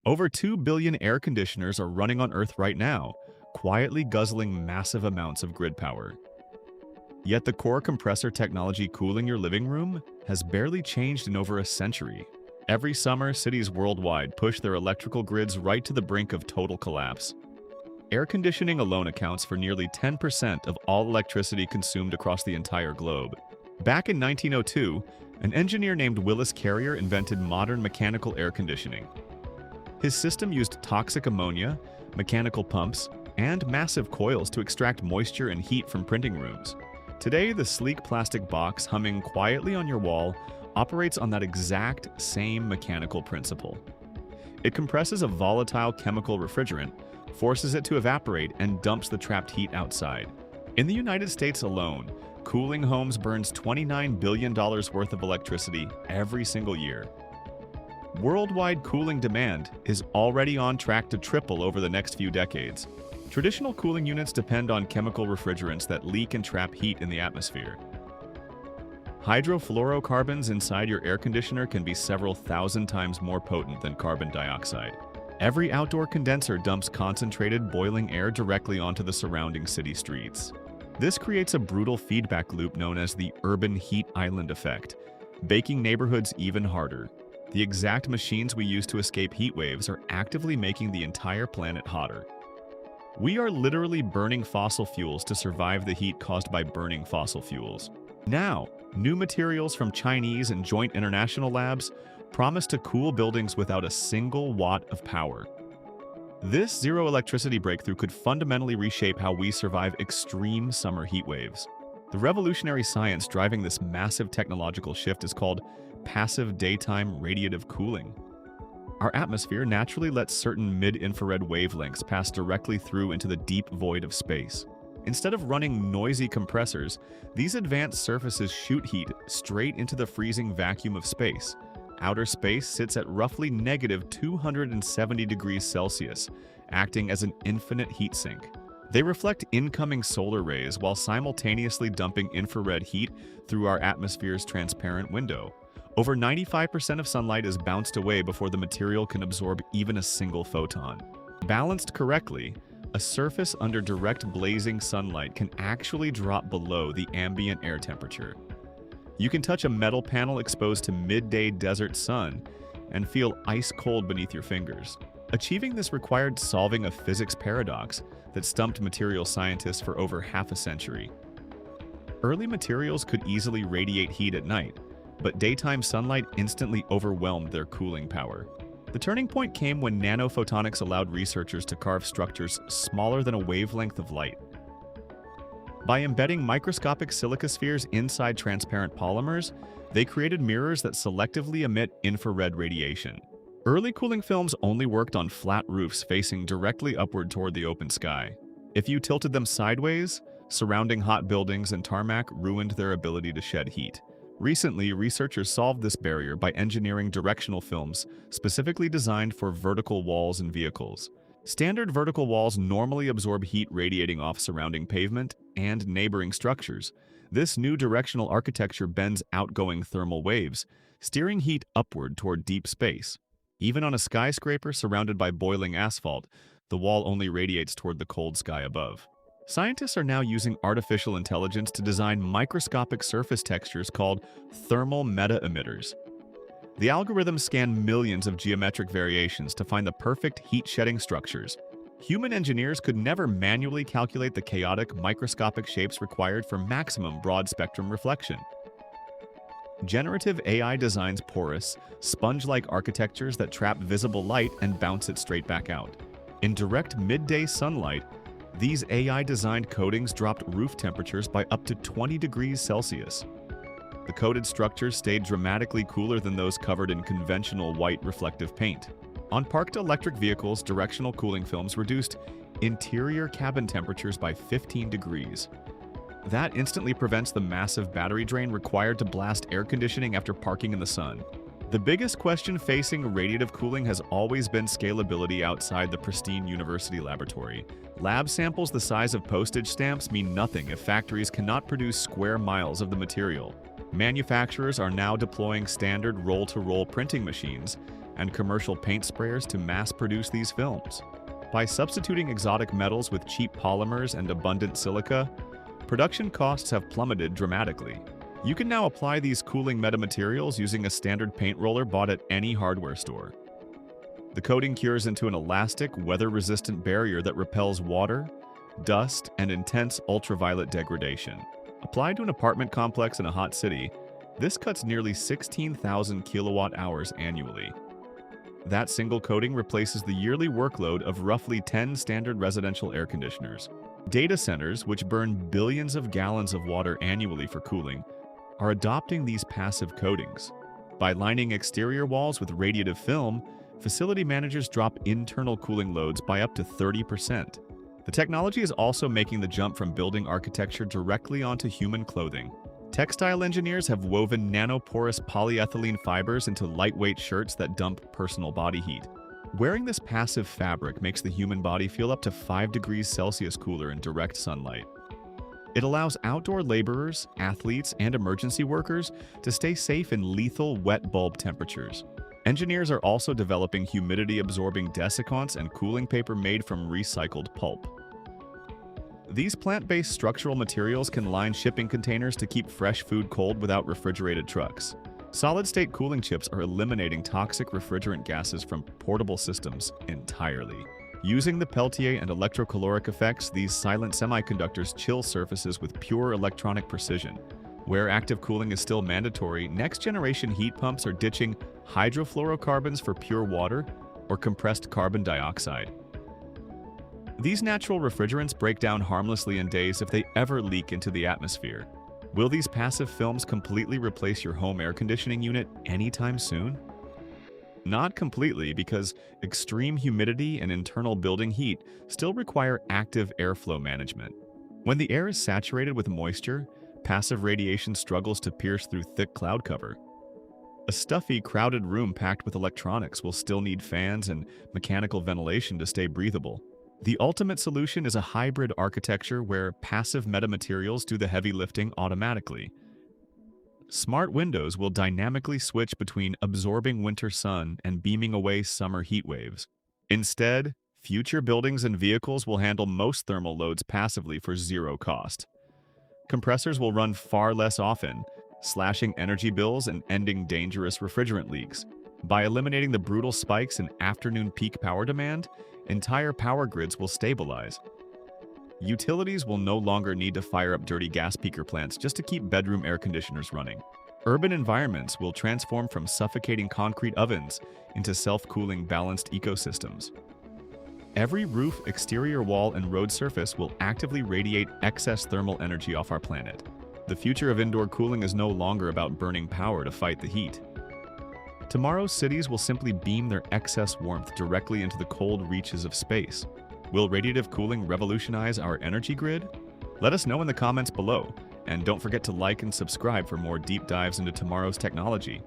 Over 2 billion air conditioners are running on Earth right now, quietly guzzling massive amounts of grid power. Yet the core compressor technology cooling your living room has barely changed in over a century. Every summer, cities worldwide push their electrical grids right to the brink of total collapse. Air conditioning alone accounts for nearly 10% of all electricity consumed across the entire globe. Back in 1902, an engineer named Willis Carrier invented modern mechanical air conditioning. His system used toxic ammonia, mechanical pumps, and massive coils to extract moisture and heat from printing rooms. Today, the sleek plastic box humming quietly on your wall operates on that exact same mechanical principle. It compresses a volatile chemical refrigerant, forces it to evaporate, and dumps the trapped heat outside. In the United States alone, cooling homes burns $29 billion worth of electricity every single year. Worldwide cooling demand is already on track to triple over the next few decades. Traditional cooling units depend on chemical refrigerants that leak and trap heat in the atmosphere. Hydrofluorocarbons inside your air conditioner can be several thousand times more potent than carbon dioxide. Every outdoor condenser dumps concentrated boiling air directly onto the surrounding city streets. This creates a brutal feedback loop known as the urban heat island effect, baking neighborhoods even harder. The exact machines we use to escape heat waves are actively making the entire planet hotter. We are literally burning fossil fuels to survive the heat caused by burning fossil fuels. Now, new materials from Chinese and joint international labs promise to cool buildings without a single watt of power. This zero electricity breakthrough could fundamentally reshape how we survive extreme summer heat waves. The revolutionary science driving this massive technological shift is called passive daytime radiative cooling. Our atmosphere naturally lets certain mid-infrared wavelengths pass directly through into the deep void of space. Instead of running noisy compressors, these advanced surfaces shoot heat straight into the freezing vacuum of space. Outer space sits at roughly negative 270 degrees Celsius, acting as an infinite heat sink. They reflect incoming solar rays while simultaneously dumping infrared heat through our atmosphere's transparent window. Over 95% of sunlight is bounced away before the material can absorb even a single photon. Balanced correctly, a surface under direct blazing sunlight can actually drop below the ambient air temperature. You can touch a metal panel exposed to midday desert sun and feel ice cold beneath your fingers. Achieving this required solving a physics paradox that stumped material scientists for over half a century. Early materials could easily radiate heat at night, but daytime sunlight instantly overwhelmed their cooling power. The turning point came when nanophotonics allowed researchers to carve structures smaller than a wavelength of light. By embedding microscopic silica spheres inside transparent polymers, they created mirrors that selectively emit infrared radiation. Early cooling films only worked on flat roofs facing directly upward toward the open sky. If you tilted them sideways, surrounding hot buildings and tarmac ruined their ability to shed heat. Recently, researchers solved this barrier by engineering directional films specifically designed for vertical walls in vehicles. Standard vertical walls normally absorb heat radiating off surrounding pavement and neighboring structures. This new directional architecture bends outgoing thermal waves, steering heat upward toward deep space. Even on a skyscraper surrounded by boiling asphalt, the wall only radiates toward the cold sky above. Scientists are now using artificial intelligence to design microscopic surface textures called thermal meta-emitters. The algorithms scan millions of geometric variations to find the perfect heat-shedding structures. Human engineers could never manually calculate the chaotic microscopic shapes required for maximum broad-spectrum reflection. Generative AI designs porous, sponge-like architectures that trap visible light and bounce it straight back out. In direct midday sunlight, these AI-designed coatings dropped roof temperatures by up to 20 degrees Celsius. The coated structures stayed dramatically cooler than those covered in conventional white reflective paint. On parked electric vehicles, directional cooling films reduced interior cabin temperatures by 15 degrees. That instantly prevents the massive battery drain required to blast air conditioning after parking in the sun. The biggest question facing radiative cooling has always been scalability outside the pristine university laboratory. Lab samples the size of postage stamps mean nothing if factories cannot produce square miles of the material. Manufacturers are now deploying standard roll-to-roll printing machines, and commercial paint sprayers to mass-produce these films. By substituting exotic metals with cheap polymers and abundant silica, production costs have plummeted dramatically. You can now apply these cooling metamaterials using a standard paint roller bought at any hardware store. The coating cures into an elastic, weather-resistant barrier that repels water, dust, and intense ultraviolet degradation. Applied to an apartment complex in a hot city, this cuts nearly 16,000 kilowatt-hours annually. That single coating replaces the yearly workload of roughly 10 standard residential air conditioners. Data centers, which burn billions of gallons of water annually for cooling, are adopting these passive coatings. By lining exterior walls with radiative film, facility managers drop internal cooling loads by up to 30%. The technology is also making the jump from building architecture directly onto human clothing. Textile engineers have woven nanoporous polyethylene fibers into lightweight shirts that dump personal body heat. Wearing this passive fabric makes the human body feel up to 5 degrees Celsius cooler in direct sunlight. It allows outdoor laborers, athletes, and emergency workers to stay safe in lethal wet bulb temperatures. Engineers are also developing humidity-absorbing desiccants and cooling paper made from recycled pulp. These plant-based structural materials can line shipping containers to keep fresh food cold without refrigerated trucks. Solid-state cooling chips are eliminating toxic refrigerant gases from portable systems entirely. Using the Peltier and electrocaloric effects, these silent semiconductors chill surfaces with pure electronic precision. Where active cooling is still mandatory, next-generation heat pumps are ditching hydrofluorocarbons for pure water or compressed carbon dioxide. These natural refrigerants break down harmlessly in days if they ever leak into the atmosphere. Will these passive films completely replace your home air conditioning unit anytime soon? Not completely, because extreme humidity and internal building heat still require active airflow management. When the air is saturated with moisture, passive radiation struggles to pierce through thick cloud cover. A stuffy, crowded room packed with electronics will still need fans and mechanical ventilation to stay breathable. The ultimate solution is a hybrid architecture where passive metamaterials do the heavy lifting automatically. Smart windows will dynamically switch between absorbing winter sun and beaming away summer heat waves. Instead, future buildings and vehicles will handle most thermal loads passively for zero cost. Compressors will run far less often, slashing energy bills and ending dangerous refrigerant leaks. By eliminating the brutal spikes in afternoon peak power demand, entire power grids will stabilize. Utilities will no longer need to fire up dirty gas peaker plants just to keep bedroom air conditioners running. Urban environments will transform from suffocating concrete ovens into self-cooling balanced ecosystems. Every roof, exterior wall, and road surface will actively radiate excess thermal energy off our planet. The future of indoor cooling is no longer about burning power to fight the heat. Tomorrow's cities will simply beam their excess warmth directly into the cold reaches of space. Will radiative cooling revolutionize our energy grid? Let us know in the comments below, and don't forget to like and subscribe for more deep dives into tomorrow's technology.